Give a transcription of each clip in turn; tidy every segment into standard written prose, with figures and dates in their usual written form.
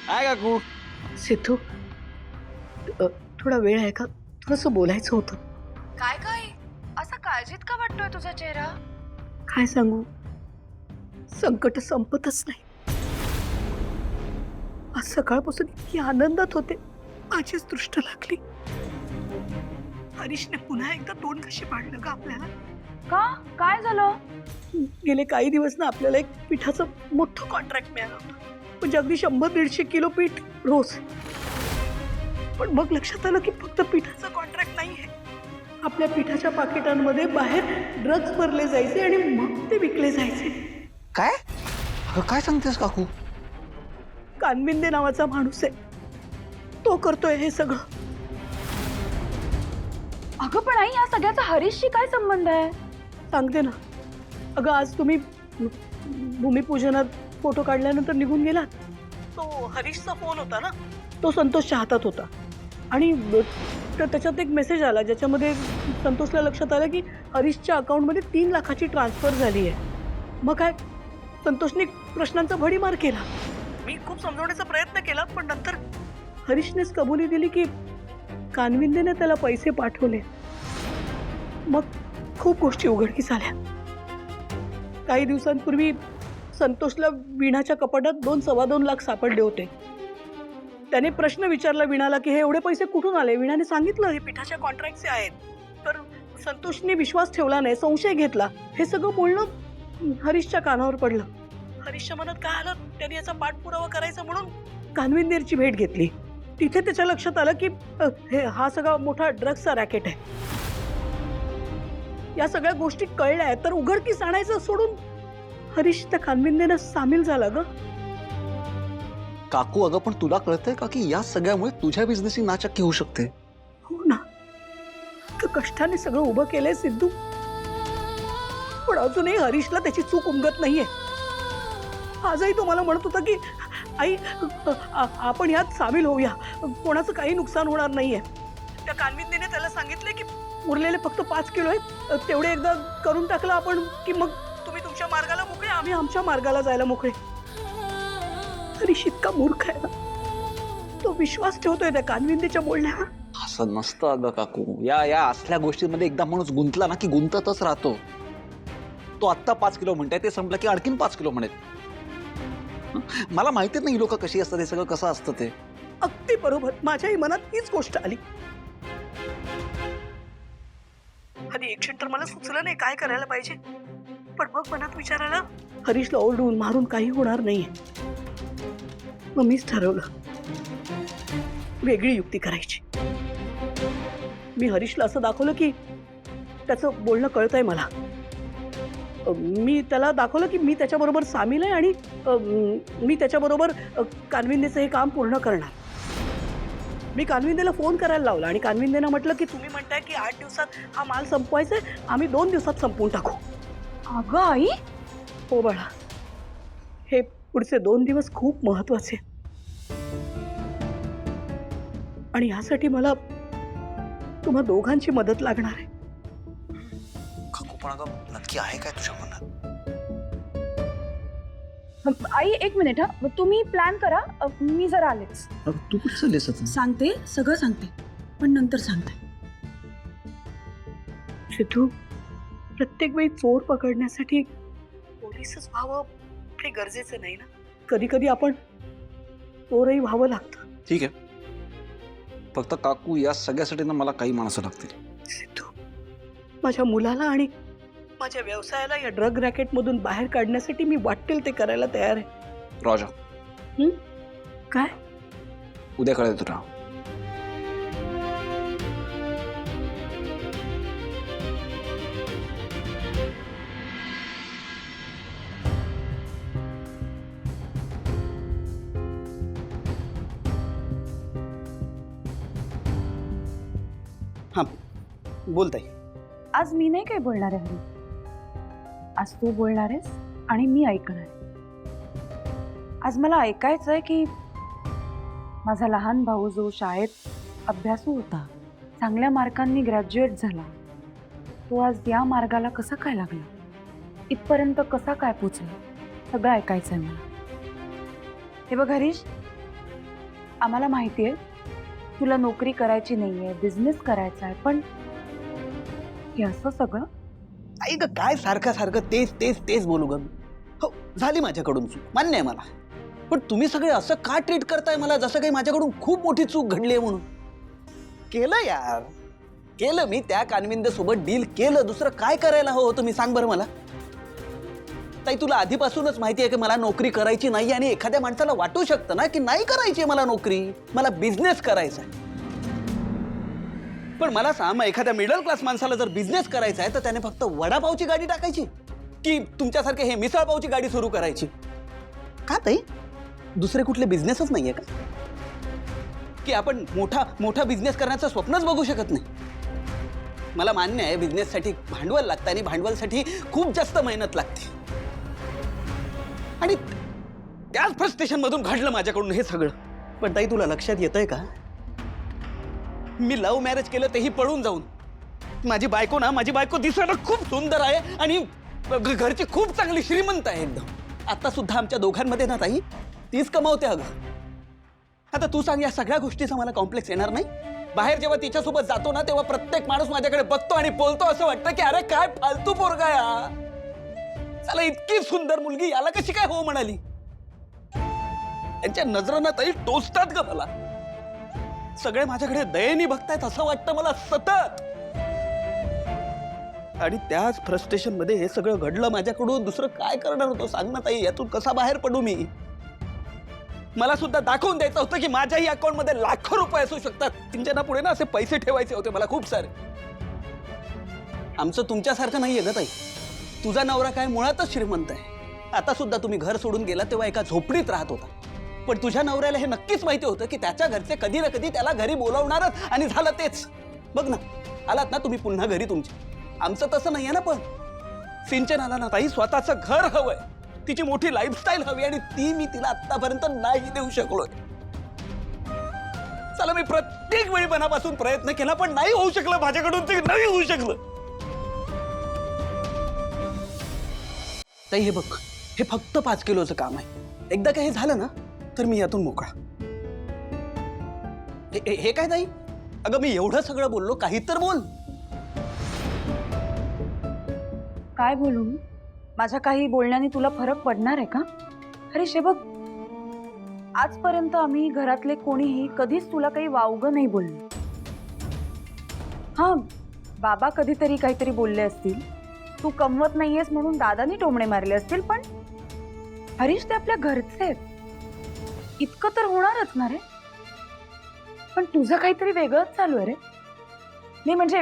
काय काकू? सिद्धू, थोडा वेळ आहे का? थोडंसं बोलायचं होतं. काय काय असं काळजीत का वाटतोय तुझा चेहरा? काय सांगू, संकट संपतच नाही. आज सकाळपासून इतकी आनंदात होते, माझीच दृष्ट लागली. हरीशने पुन्हा एकदा तोंड कशी पाडलं का आपल्याला? का? काय झालं? गेले काही दिवस ना आपल्याला एक पिठाचं मोठं कॉन्ट्रॅक्ट मिळालं होतं. म्हणजे अगदी 100-150 किलो पीठ रोज. पण मग लक्षात आलं की फक्त पिठाचं कॉन्ट्रॅक्ट नाहीये. आपल्या पिठाच्या पाकिटांमध्ये बाहेर ड्रग्ज भरले जायचे आणि मग ते विकले जायचे. काय? अगं काय सांगतेस काकू? कानविंदे नावाचा माणूस आहे, तो करतोय हे सगळं. अगं पण आई, या सगळ्याचा हरीशशी काय संबंध आहे? सांगते ना. अगं आज तुम्ही भूमिपूजनात फोटो काढल्यानंतर निघून गेलात. तो हरीशचा फोन होता ना, तो संतोषच्या हातात होता आणि त्याच्यात एक मेसेज आला ज्याच्यामध्ये संतोषला लक्षात आलं की हरीशच्या अकाउंटमध्ये 3 लाखाची ट्रान्सफर झाली आहे. मग काय, संतोषने प्रश्नांचा भडीमार केला. मी खूप समजवण्याचा प्रयत्न केला, पण नंतर हरीशनेच कबुली दिली की कानविंदेने त्याला पैसे पाठवले. मग खूप गोष्टी उघडकीस आल्या. काही दिवसांपूर्वी संतोषला वीणाच्या कपाटात 2-2.25 लाख सापडले होते. त्याने प्रश्न विचारला वीणाला की हे एवढे पैसे कुठून आले. वीणाने सांगितलं हे पिठाच्या कॉन्ट्रॅक्टचे आहेत. तर संतोषने विश्वास ठेवला नाही, संशय घेतला. हे सगळं बोलणं हरीशच्या कानावर पडलं. हरीशच्या मनात काय आलं, त्यांनी याचा पाठपुरावा करायचा म्हणून कानविंदेरची भेट घेतली. तिथे त्याच्या लक्षात आलं की हा सगळा मोठा ड्रग्सचा रॅकेट आहे. या सगळ्या गोष्टी कळल्या तर उघडकीस आणायचं सोडून हरीश त्या कानविंदेनं सामील झाला ग. काकू अगं पण तुला कळतंय का की या सगळ्यामुळे तुझ्या बिझनेसची नाचक्की होऊ शकते? हो ना, तर कष्टाने सगळं उभं केलंय सिद्धू, पण अजूनही हरीशला त्याची चूक उमगत नाहीये. आजही तो मला म्हणत होता की आई आपण यात सामील होऊया, कोणाचं काही नुकसान होणार नाहीये. त्या कानविंदेने त्याला सांगितले की उरलेले फक्त 5 किलो आहेत, तेवढे एकदा करून टाकलं आपण की मग तुम्ही तुमच्या मार्गाला मोकळे, आम्ही आमच्या मार्गाला जायला मोकळे. हरीश इतका मूर्ख आहे ना, तो विश्वास ठेवतोय त्या कानविंदेच्या बोलण्यावर. असं नसतं अगं काकू. या असल्या गोष्टींमध्ये एकदा माणूस गुंतला ना की गुंततच राहतो. तो आत्ता 5 किलो म्हणताय, ते संपलं की आणखीन 5 किलो म्हणेल. मला माहितीच नाही लोक कशी असतात, हे सगळं कसं असतं ते. अगदी बरोबर, माझ्याही मनात हीच गोष्ट आली. आणि एक क्षण तर मला सुचलं नाही काय करायला पाहिजे. पण मग मनात विचार आला, हरीशला ओरडून मारून काही होणार नाहीये. मग मीच ठरवलं वेगळी युक्ती करायची. मी हरीशला असं दाखवलं की त्याचं बोलणं कळतंय मला. मी त्याला दाखवलं की मी त्याच्याबरोबर सामील आहे आणि मी त्याच्याबरोबर कानविंदेचं हे काम पूर्ण करणार. मी कानविंदेला फोन करायला लावला आणि कानविंदेनं म्हटलं की तुम्ही म्हणताय की 8 दिवसात हा माल संपवायचा आहे, आम्ही 2 दिवसात संपवून टाकू. अगं आई, हो बाळा, हे पुढचे 2 दिवस खूप महत्वाचे आणि यासाठी मला तुम्हा दोघांची मदत लागणार आहे. काकू पण अगं नक्की आहे काय तुझ्या मनात? आई एक मिनिट हा, तुम्ही प्लॅन करा, मी जरा आलेच. अगं तू कुठे चाललीस आता? सांगते, सगळं सांगते, पण नंतर सांगते. सिद्धू, प्रत्येक वेळी चोर पकडण्यासाठी पोलीसच व्हावं हे गरजेचं नाही ना. कधी कधी आपण चोरही व्हावं लागतं. ठीक आहे, फक्त काकू या सगळ्यासाठी ना मला काही माणसं लागतील. सिद्धू, माझ्या मुलाला आणि माझ्या व्यवसायाला या ड्रग रॅकेटमधून बाहेर काढण्यासाठी मी वाटेल ते करायला तयार आहे. राजा, काय? उद्या कळेल तुला. हां, बोलताय. आज मी नाही काय बोलणार आहे हरी, आज तू बोलणार आहेस आणि मी ऐकणार आहे. आज मला ऐकायचं आहे की माझा लहान भाऊ जो शाळेत अभ्यासू होता, चांगल्या मार्कांनी ग्रॅज्युएट झाला, तो आज या मार्गाला कसा काय लागला, इथपर्यंत कसा काय पोचला, सगळं ऐकायचं आहे मला. हे बघ हरीश, आम्हाला माहिती आहे तुला नोकरी करायची नाहीये, बिझनेस करायचा आहे, पण हे असं सगळं? आई ग, काय सारखं सारखं तेच तेच तेच बोलू ग? हो, झाली माझ्याकडून चूक, मान्य आहे मला. पण तुम्ही सगळे असं का ट्रीट करताय मला, जसं काही माझ्याकडून खूप मोठी चूक घडली आहे म्हणून? केलं यार, केलं मी त्या कानविंद सोबत डील केलं. दुसरं काय करायला हवं होतं मी, सांग बरं मला. ताई, तुला आधीपासूनच माहिती आहे की मला नोकरी करायची नाही, आणि एखाद्या माणसाला वाटू शकतं ना की नाही करायची मला नोकरी, मला बिझनेस करायचा आहे. पण मला सांग, एखाद्या मिडल क्लास माणसाला जर बिझनेस करायचा आहे तर त्याने फक्त वडापावची गाडी टाकायची की तुमच्यासारखे हे मिसळपावची गाडी सुरू करायची? का ताई, दुसरे कुठले बिझनेसच नाहीये का? की आपण मोठा मोठा बिझनेस करण्याचं स्वप्नच बघू शकत नाही? मला मान्य आहे बिझनेससाठी भांडवल लागतं आणि भांडवलसाठी खूप जास्त मेहनत लागते, आणि त्याच फ्रस्ट्रेशन मधून घडलं माझ्याकडून हे सगळं. पण ताई, तुला लक्षात येतंय का, मी लव्ह मॅरेज केलं तेही पळून जाऊन. माझी बायको दिसायला खूप सुंदर आहे आणि घरची खूप चांगली श्रीमंत आहे एकदम. आता सुद्धा आमच्या दोघांमध्ये ना ताई, तीच कमावते अगं. आता तू सांग, या सगळ्या गोष्टीचा मला कॉम्प्लेक्स येणार नाही? बाहेर जेव्हा तिच्यासोबत जातो ना, तेव्हा प्रत्येक माणूस माझ्याकडे बघतो आणि बोलतो, असं वाटतं की अरे काय फालतू पोरगा या, चला इतकी सुंदर मुलगी याला कशी काय हो म्हणाली. त्यांच्या नजरांना ताई टोचतात ग मला. सगळे माझ्याकडे दयेने बघतायत असं वाटतं मला सतत. आणि त्याच फ्रस्ट्रेशन मध्ये हे सगळं घडलं माझ्याकडून. दुसरं काय करणार होतो सांग ना ताई, यातून कसा बाहेर पडू मी? मला सुद्धा दाखवून द्यायचं होतं की माझ्याही अकाउंट मध्ये लाखो रुपये असू शकतात. त्यांच्या पुढे ना असे पैसे ठेवायचे होते मला खूप सारे. आमचं तुमच्यासारखं नाहीये ग ताई. तुझा नवरा काय मुळातच श्रीमंत आहे. आता सुद्धा तुम्ही घर सोडून गेला तेव्हा एका झोपडीत राहत होता. पण तुझ्या नवऱ्याला हे नक्कीच माहिती होतं की त्याच्या घरचे कधी ना कधी त्याला घरी बोलावणारच, आणि झालं तेच. बघ ना, आलात ना तुम्ही पुन्हा घरी तुमच्या. आमचं तसं नाहीये ना. पण सिंचनाला ना ताई स्वतःचं घर हवंय, तिची मोठी लाईफस्टाईल हवी, आणि ती मी तिला आतापर्यंत नाही देऊ शकलोय. चला, मी प्रत्येक वेळी मनापासून प्रयत्न केला, पण नाही होऊ शकलं माझ्याकडून, ते नाही होऊ शकलं. ताई हे बघ, हे फक्त 5 किलोचं काम आहे. एकदा काही झालं ना तर मी यातून मोकळा. हे काय ताई? अगं, मी एवढं सगळं बोललो, काही तर बोल. काय बोलू मी? माझ्या काही बोलण्याने तुला फरक पडणार आहे का? अरे बघ, आजपर्यंत आम्ही घरातले कोणीही कधीच तुला काही वावगं नाही बोललो. हा, बाबा कधीतरी काहीतरी बोलले असतील, तू कमवत नाहीयेस म्हणून दादानी टोमणे मारले असतील, पण हरीश ते आपल्या घरचे आहेत, इतकं तर होणारच ना रे. पण तुझं काहीतरी वेगळंच चालू आहे रे. नाही म्हणजे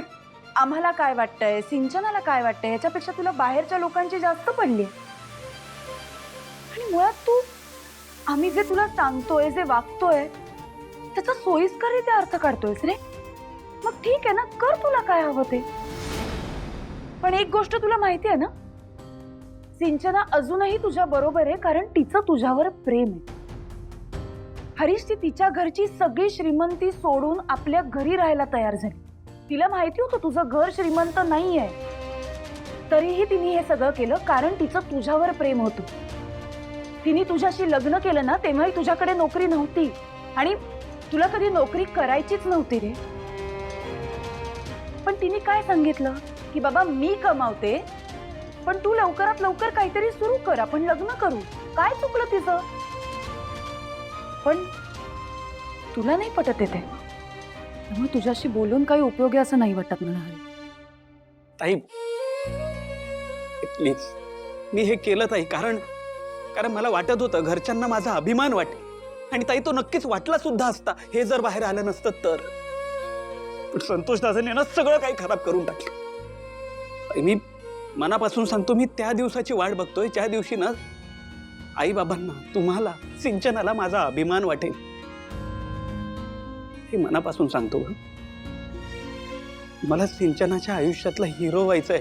आम्हाला काय वाटतंय, सिंचनाला काय वाटतंय, याच्यापेक्षा तुला बाहेरच्या लोकांची जास्त पडली. आणि मुळात तू, आम्ही जे तुला सांगतोय, जे वागतोय, त्याचा सोयीस्कररित्या अर्थ काढतोयस रे. मग ठीक आहे ना, कर तुला काय हवं ते. पण एक गोष्ट तुला माहिती आहे ना, सिंचना अजूनही तुझ्या बरोबर आहे, कारण तिचं तुझ्यावर प्रेम आहे. हरीश ती तिच्या घरची सगळी श्रीमंती सोडून आपल्या घरी राहायला तयार झाली. तिला माहिती होतं तुझं घर श्रीमंत नाही आहे, तरीही तिने हे सगळं केलं कारण तिचं तुझ्यावर प्रेम होतं. तिने तुझ्याशी लग्न केलं ना, तेव्हाही तुझ्याकडे नोकरी नव्हती, आणि तुला कधी नोकरी करायचीच नव्हती रे. पण तिने काय सांगितलं की बाबा मी कमावते, पण तू लवकरात लवकर काहीतरी सुरू कर, आपण लग्न करू. काय चुकलं तिचं? पण तुला नाही पटत येते, त्यामुळे तुझ्याशी बोलून काही उपयोग आहे असं नाही वाटत मला. ताई प्लीज, मी हे केलं ताई कारण मला वाटत होतं घरच्यांना माझा अभिमान वाटेल, आणि ताई तो नक्कीच वाटला सुद्धा असता हे जर बाहेर आलं नसतं तर. पण संतोष दादाने ना सगळं काही खराब करून टाकलं. मी मनापासून सांगतो, मी त्या दिवसाची वाट बघतोय ज्या दिवशी ना आई बाबांना, तुम्हाला, सिंचनाला माझा अभिमान वाटेल. हे मनापासून सांगतो. मला सिंचनाच्या आयुष्यातला हिरो व्हायचंय.